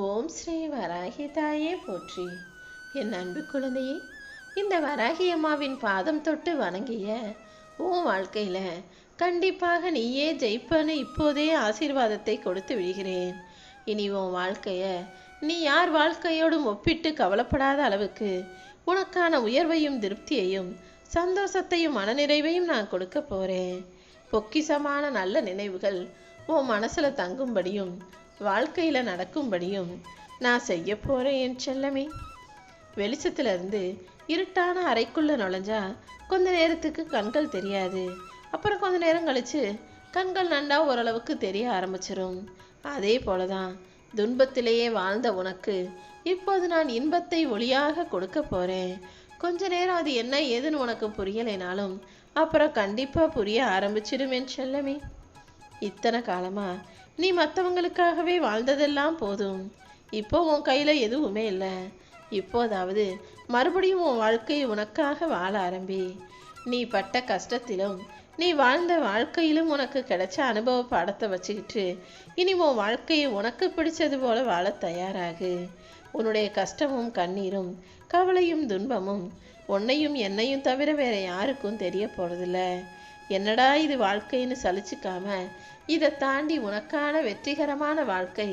ஓம் ஸ்ரீ வராகி தாயே போற்றி. என் அன்பு குழந்தையே, இந்த வராகி அம்மாவின் பாதம் தொட்டு வணங்கிய உன் வாழ்க்கையில கண்டிப்பாக நீயே ஜெயிப்பன்னு இப்போதே ஆசீர்வாதத்தை கொடுத்து விடுகிறேன். இனி உன் வாழ்க்கைய நீ யார் வாழ்க்கையோடும் ஒப்பிட்டு கவலைப்படாத அளவுக்கு உனக்கான உயர்வையும் திருப்தியையும் சந்தோஷத்தையும் மனநிறைவையும் நான் கொடுக்க போறேன். பொக்கிசமான நல்ல நினைவுகள் உன் மனசுல தங்கும்படியும் வாழ்க்கையில நடக்கும்படியும் நான் செய்ய போறேன் என் செல்லமே. வெளிச்சத்துல இருந்து இருட்டான அறைக்குள்ள நுழைஞ்சா கொஞ்ச நேரத்துக்கு கண்கள் தெரியாது. அப்புறம் கொஞ்ச நேரம் கழிச்சு கண்கள் நண்டா ஓரளவுக்கு தெரிய ஆரம்பிச்சிரும். அதே போலதான் துன்பத்திலேயே வாழ்ந்த உனக்கு இப்போது நான் இன்பத்தை ஒளியாக கொடுக்க போறேன். கொஞ்ச நேரம் அது என்ன ஏதுன்னு உனக்கு புரியலைனாலும் அப்புறம் கண்டிப்பா புரிய ஆரம்பிச்சிடும் என் செல்லமே. இத்தனை காலமா நீ மற்றவங்களுக்காகவே வாழ்ந்ததெல்லாம் போதும். இப்போ உன் கையில எதுவுமே இல்லை. இப்போதாவது மறுபடியும் உன் வாழ்க்கை உனக்காக வாழ ஆரம்பி. நீ பட்ட கஷ்டத்திலும் நீ வாழ்ந்த வாழ்க்கையிலும் உனக்கு கிடைச்ச அனுபவ பாடத்தை வச்சுக்கிட்டு இனி உன் வாழ்க்கையை உனக்கு பிடிச்சது போல வாழ தயாராகு. உன்னுடைய கஷ்டமும் கண்ணீரும் கவலையும் துன்பமும் உன்னையும் என்னையும் தவிர வேற யாருக்கும் தெரிய போறதில்ல. என்னடா இது வாழ்க்கைன்னு சலிச்சுக்காம இதை தாண்டி உனக்கான வெற்றிகரமான வாழ்க்கை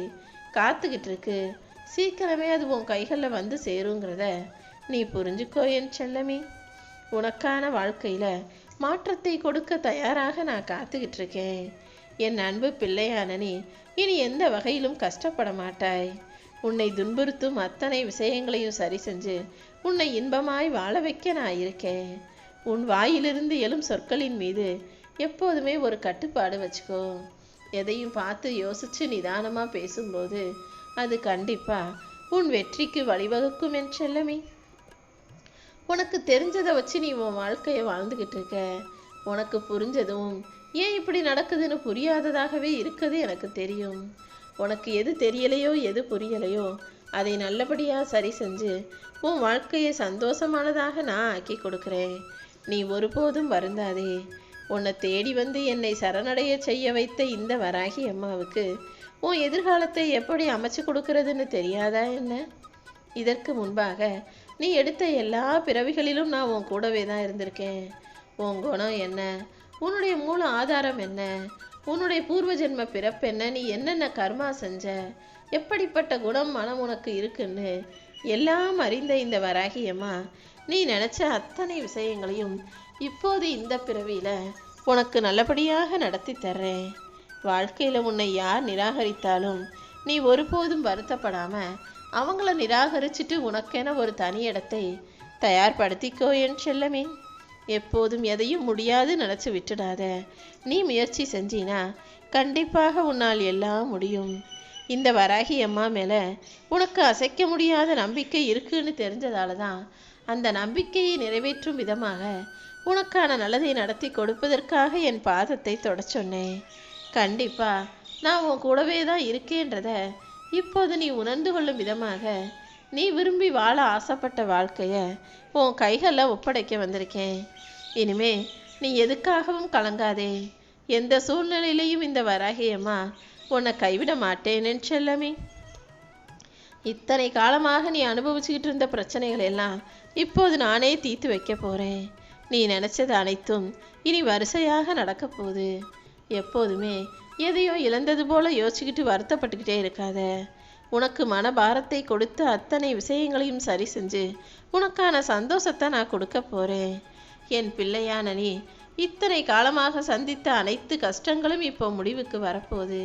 காத்துக்கிட்டு இருக்கு. சீக்கிரமே அது உன் கைகளில் வந்து சேருங்கிறத நீ புரிஞ்சுக்கோ என் செல்லமே. உனக்கான வாழ்க்கையில மாற்றத்தை கொடுக்க தயாராக நான் காத்துக்கிட்டு இருக்கேன். என் அன்பு பிள்ளையான நீ இனி எந்த வகையிலும் கஷ்டப்பட மாட்டாய். உன்னை துன்புறுத்தும் அத்தனை விஷயங்களையும் சரி செஞ்சு உன்னை இன்பமாய் வாழ வைக்க நான் இருக்கேன். உன் வாயிலிருந்து எழும் சொற்களின் மீது எப்போதுமே ஒரு கட்டுப்பாடு வச்சுக்கோ. எதையும் பார்த்து யோசிச்சு நிதானமா பேசும்போது அது கண்டிப்பா உன் வெற்றிக்கு வழிவகுக்கும் என் செல்லமே. உனக்கு தெரிஞ்சதை வச்சு நீ உன் வாழ்க்கையை வாழ்ந்துகிட்டு இருக்க. உனக்கு புரிஞ்சதும் ஏன் இப்படி நடக்குதுன்னு புரியாததாகவே இருக்குது எனக்கு தெரியும். உனக்கு எது தெரியலையோ எது புரியலையோ அதை நல்லபடியா சரி செஞ்சு உன் வாழ்க்கையை சந்தோஷமானதாக நான் ஆக்கி கொடுக்குறேன். நீ ஒருபோதும் வருந்தாதே. உன்னை தேடி வந்து என்னை சரணடைய செய்ய வைத்த இந்த வராகி அம்மாவுக்கு உன் எதிர்காலத்தை எப்படி அமைச்சு கொடுக்கறதுன்னு தெரியாதா என்ன? இதற்கு முன்பாக நீ எடுத்த எல்லா பிறவிகளிலும் நான் உன் கூடவே தான் இருந்திருக்கேன். உன் குணம் என்ன, உன்னுடைய மூல ஆதாரம் என்ன, உன்னுடைய பூர்வ ஜென்ம பிறப்பு என்ன, நீ என்னென்ன கர்மா செஞ்ச, எப்படிப்பட்ட குணம் மனம் உனக்கு இருக்குன்னு எல்லாம் அறிந்த இந்த வராகி அம்மா நீ நினைச்ச அத்தனை விஷயங்களையும் இப்போது இந்த பிறவியில உனக்கு நல்லபடியாக நடத்தி தர்றேன். வாழ்க்கையில உன்னை யார் நிராகரித்தாலும் நீ ஒருபோதும் வருத்தப்படாம அவங்கள நிராகரிச்சுட்டு உனக்கென ஒரு தனி இடத்தை தயார்படுத்திக்கோ என் செல்லமே. எப்போதும் எதையும் முடியாது நினைச்சு விட்டுடாத. நீ முயற்சி செஞ்சினா கண்டிப்பாக உன்னால் எல்லாம் முடியும். இந்த வராகி அம்மா மேல உனக்கு அசைக்க முடியாத நம்பிக்கை இருக்குன்னு தெரிஞ்சதால தான் அந்த நம்பிக்கையை நிறைவேற்றும் விதமாக உனக்கான நல்லதை நடத்தி கொடுப்பதற்காக என் பாதத்தை தொட சொன்னேன். கண்டிப்பா நான் உன் கூடவே தான் இருக்கேன்றத இப்போது நீ உணர்ந்து கொள்ளும் விதமாக நீ விரும்பி வாழ ஆசைப்பட்ட வாழ்க்கைய உன் கைகளில் ஒப்படைக்க வந்திருக்கேன். இனிமே நீ எதுக்காகவும் கலங்காதே. எந்த சூழ்நிலையிலையும் இந்த வராகி அம்மா உன்னை கைவிட மாட்டேன் என் செல்லமே. இத்தனை காலமாக நீ அனுபவிச்சுக்கிட்டு இருந்த பிரச்சனைகள் எல்லாம் இப்போது நானே தீர்த்து வைக்க போறேன். நீ நினைச்சது அனைத்தும் இனி வரிசையாக நடக்க போகுது. எப்போதுமே எதையோ இழந்தது போல யோசிச்சுக்கிட்டு வருத்தப்பட்டுக்கிட்டே இருக்காத. உனக்கு மனபாரத்தை கொடுத்து அத்தனை விஷயங்களையும் சரி செஞ்சு உனக்கான சந்தோஷத்தை நான் கொடுக்க போறேன். என் பிள்ளையான நீ இத்தனை காலமாக சந்தித்த அனைத்து கஷ்டங்களும் இப்போ முடிவுக்கு வரப்போகுது.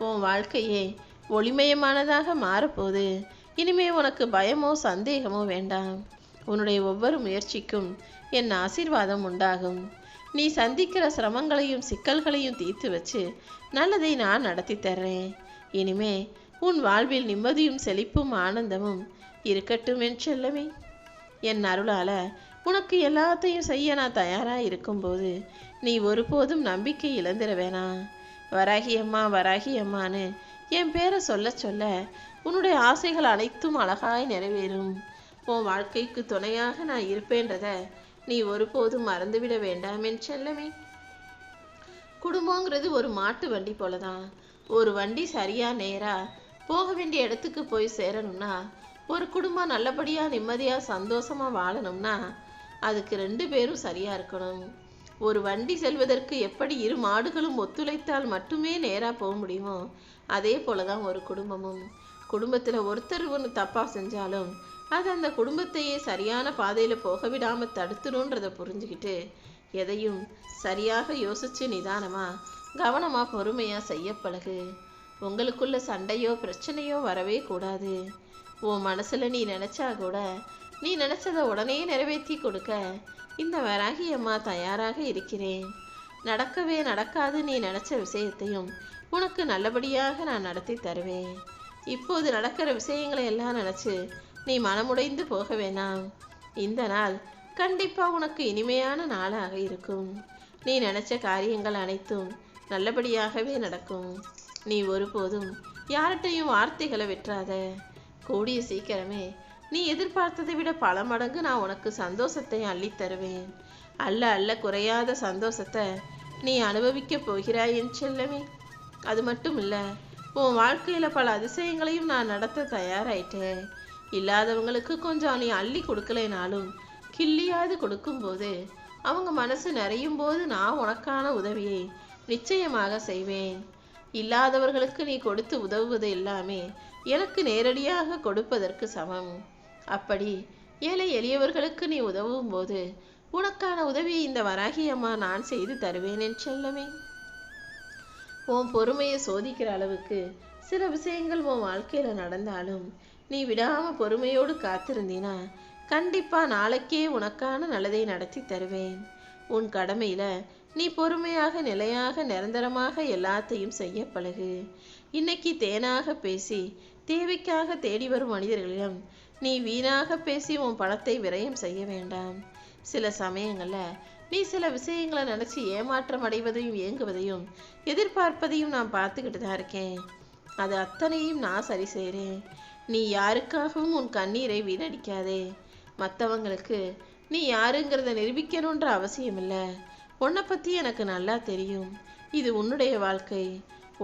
உன் வாழ்க்கையே ஒளிமயமானதாக மாறப்போகுது. இனிமே உனக்கு பயமோ சந்தேகமோ வேண்டாம். உன்னுடைய ஒவ்வொரு முயற்சிக்கும் என் ஆசீர்வாதம் உண்டாகும். நீ சந்திக்கிற சிரமங்களையும் சிக்கல்களையும் தீர்த்து வச்சு நல்லதை நான் நடத்தி தர்றேன். இனிமே உன் வாழ்வில் நிம்மதியும் செழிப்பும் ஆனந்தமும் இருக்கட்டும் என் செல்லமே. என் அருளால உனக்கு எல்லாத்தையும் செய்ய நான் தயாரா இருக்கும்போது நீ ஒருபோதும் நம்பிக்கை இழந்துட வேணாம். வராகி அம்மா வராகி அம்மான்னு என் பேரை சொல்ல சொல்ல உன்னுடைய ஆசைகள் அனைத்தும் அழகாய் நிறைவேறும். உன் வாழ்க்கைக்கு துணையாக நான் இருப்பேன்றத நீ ஒருபோதும் மறந்துவிட வேண்டாம் என் செல்லமே. குடும்பங்கிறது ஒரு மாட்டு வண்டி போலதான். ஒரு வண்டி சரியா நேரா போக வேண்டிய இடத்துக்கு போய் சேரணும்னா, ஒரு குடும்பம் நல்லபடியா நிம்மதியா சந்தோஷமா வாழணும்னா அதுக்கு 2 பேரும் சரியா இருக்கணும். ஒரு வண்டி செல்வதற்கு எப்படி 2 மாடுகளும் ஒத்துழைத்தால் மட்டுமே நேரா போக முடியுமோ, அதே போலதான் ஒரு குடும்பமும். குடும்பத்துல ஒருத்தர் ஒன்று தப்பா செஞ்சாலும் அது அந்த குடும்பத்தையே சரியான பாதையில போக விடாம தடுத்துணுன்றத புரிஞ்சுக்கிட்டு எதையும் சரியாக யோசிச்சு நிதானமா கவனமா பொறுமையா செய்ய பழகு. உங்களுக்குள்ள சண்டையோ பிரச்சனையோ வரவே கூடாது. உன் மனசுல நீ நினைச்சா கூட நீ நினைச்சதை உடனே நிறைவேற்றி கொடுக்க இந்த வராகி அம்மா தயாராக இருக்கிறேன். நடக்கவே நடக்காது நீ நினைச்ச விஷயத்தையும் உனக்கு நல்லபடியாக நான் நடத்தி தருவேன். இப்போது நடக்கிற விஷயங்களை எல்லாம் நினைச்சு நீ மனமுடைந்து போக வேணாம். இந்த நாள் கண்டிப்பா உனக்கு இனிமையான நாளாக இருக்கும். நீ நினைச்ச காரியங்கள் அனைத்தும் நல்லபடியாகவே நடக்கும். நீ ஒருபோதும் யார்கிட்டையும் வார்த்தைகளை விட்டுறாத. கூடிய சீக்கிரமே நீ எதிர்பார்த்ததை விட பல மடங்கு நான் உனக்கு சந்தோஷத்தை அள்ளி தருவேன். அல்ல அல்ல குறையாத சந்தோஷத்தை நீ அனுபவிக்க போகிறாய் என் செல்லமே. அது மட்டும் இல்ல, உன் வாழ்க்கையில பல அதிசயங்களையும் நான் நடத்த தயாராயிட்டேன். இல்லாதவங்களுக்கு கொஞ்சம் நீ அள்ளி கொடுக்கலைனாலும் கிள்ளியாவது கொடுக்கும்போது அவங்க மனசு நிறையும் போது நான் உனக்கான உதவியை நிச்சயமாக செய்வேன். இல்லாதவர்களுக்கு நீ கொடுத்து உதவுவது எல்லாமே எனக்கு நேரடியாக கொடுப்பதற்கு சமம். அப்படி ஏழை எளியவர்களுக்கு நீ உதவும் போது உனக்கான உதவியை இந்த வராகி அம்மா நான் செய்து தருவேன் என் செல்லமே. உன் பொறுமையை சோதிக்கிற அளவுக்கு சில விஷயங்கள் உன் வாழ்க்கையில நடந்தாலும் நீ விடாம பொறுமையோடு காத்திருந்தீனா கண்டிப்பா நாளைக்கே உனக்கான நல்லதை நடத்தி தருவேன். உன் கடமையில நீ பொறுமையாக நிலையாக நிரந்தரமாக எல்லாத்தையும் செய்ய பழகு. இன்னைக்கு தேனாக பேசி தேவைக்காக தேடி வரும் மனிதர்களிடம் நீ வீணாக பேசி உன் பணத்தை விரயம் செய்ய வேண்டாம். சில சமயங்கள்ல நீ சில விஷயங்களை நினைச்சு ஏமாற்றம் அடைவதையும் ஏங்குவதையும் எதிர்பார்ப்பதையும் நான் பார்த்துக்கிட்டு தான் இருக்கேன். அது அத்தனையும் நான் சரி செய்கிறேன். நீ யாருக்காகவும் உன் கண்ணீரை வீணடிக்காதே. மற்றவங்களுக்கு நீ யாருங்கிறத நிரூபிக்கணுன்ற அவசியம் இல்லை. உன்னை பற்றி எனக்கு நல்லா தெரியும். இது உன்னுடைய வாழ்க்கை.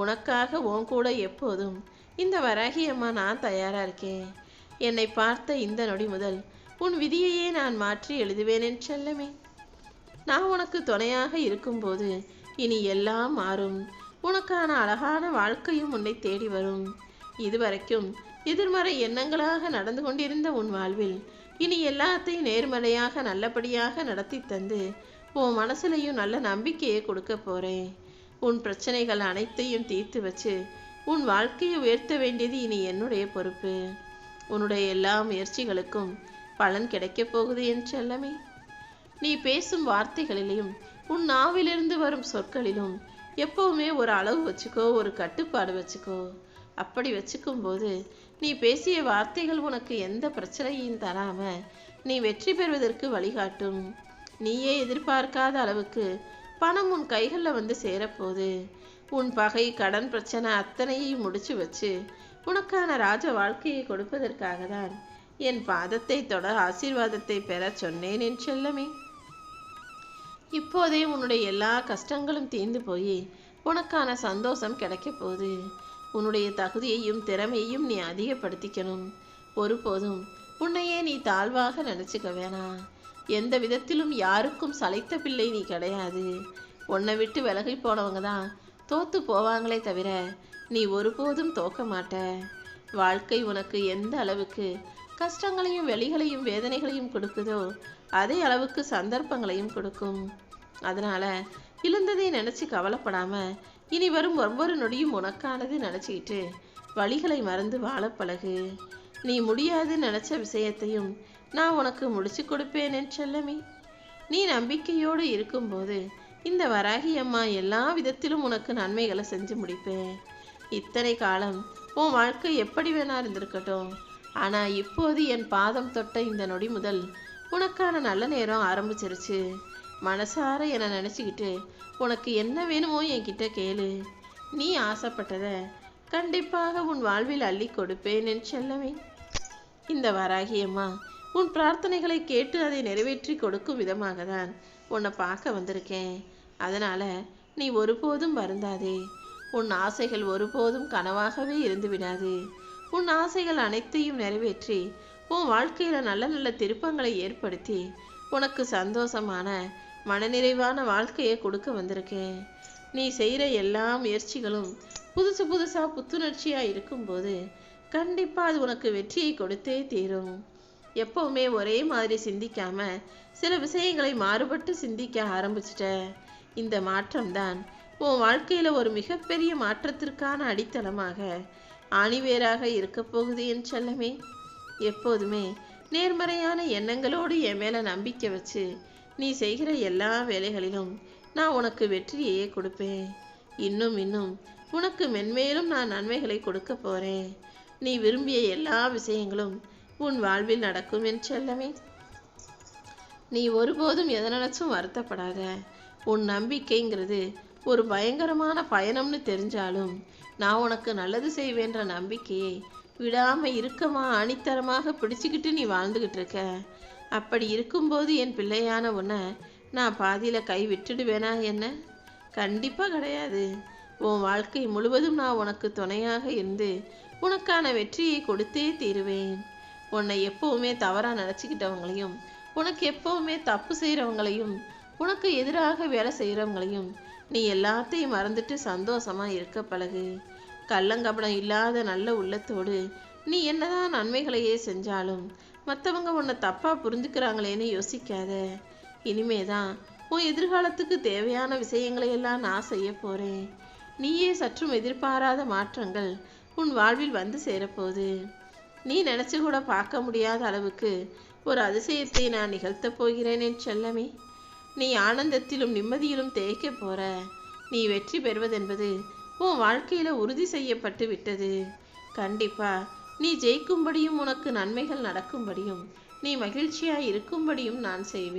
உனக்காக உன் கூட எப்போதும் இந்த வராகி அம்மா நான் தயாராக இருக்கேன். என்னை பார்த்த இந்த நொடி முதல் உன் விதியையே நான் மாற்றி எழுதுவேன் என் செல்லமே. நான் உனக்கு துணையாக இருக்கும்போது இனி எல்லாம் மாறும். உனக்கான அழகான வாழ்க்கையும் உன்னை தேடி வரும். இதுவரைக்கும் எதிர்மறை எண்ணங்களாக நடந்து கொண்டிருந்த உன் வாழ்வில் இனி எல்லாத்தையும் நேர்மறையாக நல்லபடியாக நடத்தி தந்து உன் மனசுலையும் நல்ல நம்பிக்கையை கொடுக்க போறேன். உன் பிரச்சனைகள் அனைத்தையும் தீர்த்து வச்சு உன் வாழ்க்கையை உயர்த்த வேண்டியது இனி என்னுடைய பொறுப்பு. உன்னுடைய எல்லா முயற்சிகளுக்கும் பலன் கிடைக்கப் போகுது என் செல்லமே. நீ பேசும் வார்த்தைகளிலும் உன் நாவிலிருந்து வரும் சொற்களிலும் எப்பவுமே ஒரு அளவு வச்சுக்கோ, ஒரு கட்டுப்பாடு வச்சுக்கோ. அப்படி வச்சுக்கும் போது நீ பேசிய வார்த்தைகள் உனக்கு எந்த பிரச்சனையும் தராம நீ வெற்றி பெறுவதற்கு வழிகாட்டும். நீயே எதிர்பார்க்காத அளவுக்கு பணம் உன் கைகளில் வந்து சேரப்போகுது. உன் பகை கடன் பிரச்சனை அத்தனையையும் முடிச்சு வச்சு உனக்கான ராஜ வாழ்க்கையை கொடுப்பதற்காக தான் என் பாதத்தை தொட ஆசீர்வாதத்தை பெற சொன்னேன் என் செல்லமே. இப்போதே உன்னுடைய எல்லா கஷ்டங்களும் தீர்ந்து போய் உனக்கான சந்தோஷம் கிடைக்க போகுது. உன்னுடைய தகுதியையும் திறமையையும் நீ அதிகப்படுத்திக்கணும். ஒருபோதும் உன்னையே நீ தாழ்வாக நினைச்சுக்க வேணாம். எந்த விதத்திலும் யாருக்கும் சளைத்த பிள்ளை நீ கிடையாது. உன்னை விட்டு விலகி போனவங்க தான் தோத்து போவாங்களே தவிர நீ ஒருபோதும் தோக்க மாட்ட. வாழ்க்கை உனக்கு எந்த அளவுக்கு கஷ்டங்களையும் வெளிகளையும் வேதனைகளையும் கொடுக்குதோ அதே அளவுக்கு சந்தர்ப்பங்களையும் கொடுக்கும். அதனால இழந்ததை நினைச்சு கவலைப்படாம இனி வரும் ஒவ்வொரு நொடியும் உனக்கானது நினைச்சுக்கிட்டு வழிகளை மறந்து வாழ பழகு. நீ முடியாது நினைச்ச விஷயத்தையும் நான் உனக்கு முடிச்சு கொடுப்பேன் என் செல்லமே. நீ நம்பிக்கையோடு இருக்கும்போது இந்த வராகி அம்மா எல்லா விதத்திலும் உனக்கு நன்மைகளை செஞ்சு முடிப்பேன். இத்தனை காலம் உன் வாழ்க்கை எப்படி வேணா இருந்திருக்கட்டும், ஆனா இப்போது என் பாதம் தொட்ட இந்த நொடி முதல் உனக்கான நல்ல நேரம் ஆரம்பிச்சிருச்சு. மனசார என்னை நினச்சிக்கிட்டு உனக்கு என்ன வேணுமோ என்கிட்ட கேளு. நீ ஆசைப்பட்டதை கண்டிப்பாக உன் வாழ்வில் அள்ளி கொடுப்பேன் என் செல்லமே. இந்த வராகி அம்மா உன் பிரார்த்தனைகளை கேட்டு அதை நிறைவேற்றி கொடுக்கும் விதமாக தான் உன்னை பார்க்க வந்திருக்கேன். அதனால நீ ஒருபோதும் வருந்தாதே. உன் ஆசைகள் ஒருபோதும் கனவாகவே இருந்து விடாது. உன் ஆசைகள் அனைத்தையும் நிறைவேற்றி உன் வாழ்க்கையில நல்ல நல்ல திருப்பங்களை ஏற்படுத்தி உனக்கு சந்தோஷமான மனநிறைவான வாழ்க்கையை கொடுக்க வந்திருக்கேன். நீ செய்கிற எல்லா முயற்சிகளும் புதுசு புதுசா புத்துணர்ச்சியா இருக்கும்போது கண்டிப்பா அது உனக்கு வெற்றியை கொடுத்தே தீரும். எப்பவுமே ஒரே மாதிரி சிந்திக்காம சில விஷயங்களை மாறுபட்டு சிந்திக்க ஆரம்பிச்சிட்ட. இந்த மாற்றம்தான் உன் வாழ்க்கையில ஒரு மிகப்பெரிய மாற்றத்திற்கான அடித்தளமாக ஆணிவேராக இருக்க போகுது என் செல்லமே. எப்போதுமே நேர்மறையான எண்ணங்களோடு என் மேல நம்பிக்கை வச்சு நீ செய்கிற எல்லா வேலைகளிலும் நான் உனக்கு வெற்றியையே கொடுப்பேன். இன்னும் இன்னும் உனக்கு மென்மேலும் நான் நன்மைகளை கொடுக்க போறேன். நீ விரும்பிய எல்லா விஷயங்களும் உன் வாழ்வில் நடக்கும் என் செல்லமே. நீ ஒருபோதும் எதை நினைச்சும் வருத்தப்படாத. உன் நம்பிக்கைங்கிறது ஒரு பயங்கரமான பயணம்னு தெரிஞ்சாலும் நான் உனக்கு நல்லது செய்வேன்ற நம்பிக்கையை விடாம இறுக்கமா ஆணித்தரமாக பிடிச்சுக்கிட்டு நீ வாழ்ந்துகிட்டு இருக்க. அப்படி இருக்கும்போது என் பிள்ளையான உன்னை நான் பாதியில கை விட்டுடுவேனா என்ன? கண்டிப்பா கிடையாது. உன் வாழ்க்கை முழுவதும் நான் உனக்கு துணையாக இருந்து உனக்கான வெற்றியை கொடுத்தே தீருவேன். உன்னை எப்பவுமே தவறா நினைச்சுக்கிட்டவங்களையும், உனக்கு எப்பவுமே தப்பு செய்யறவங்களையும், உனக்கு எதிராக வேலை செய்யறவங்களையும் நீ எல்லாத்தையும் மறந்துட்டு சந்தோஷமா இருக்க பழகு. கள்ளங்கபடம் இல்லாத நல்ல உள்ளத்தோடு நீ என்னதான் நன்மைகளையே செஞ்சாலும் மற்றவங்க உன்னை தப்பா புரிஞ்சுக்கிறாங்களேன்னு யோசிக்காத. இனிமேதான் உன் எதிர்காலத்துக்கு தேவையான விஷயங்களை எல்லாம் நான் செய்ய போறேன். நீயே சற்றும் எதிர்பாராத மாற்றங்கள் உன் வாழ்வில் வந்து சேரப்போகுது. நீ நினைச்சு கூட பார்க்க முடியாத அளவுக்கு ஒரு அதிசயத்தை நான் நிகழ்த்த போகிறேன் என் செல்லமே. நீ ஆனந்தத்திலும் நிம்மதியிலும் தேய்க்க போற. நீ வெற்றி பெறுவதென்பது உன் வாழ்க்கையில உறுதி செய்யப்பட்டு விட்டது. கண்டிப்பா நீ ஜெயிக்கும்படியும் உனக்கு நன்மைகள் நடக்கும்படியும் நீ மகிழ்ச்சியா இருக்கும்படியும் நான் செய்வேன்.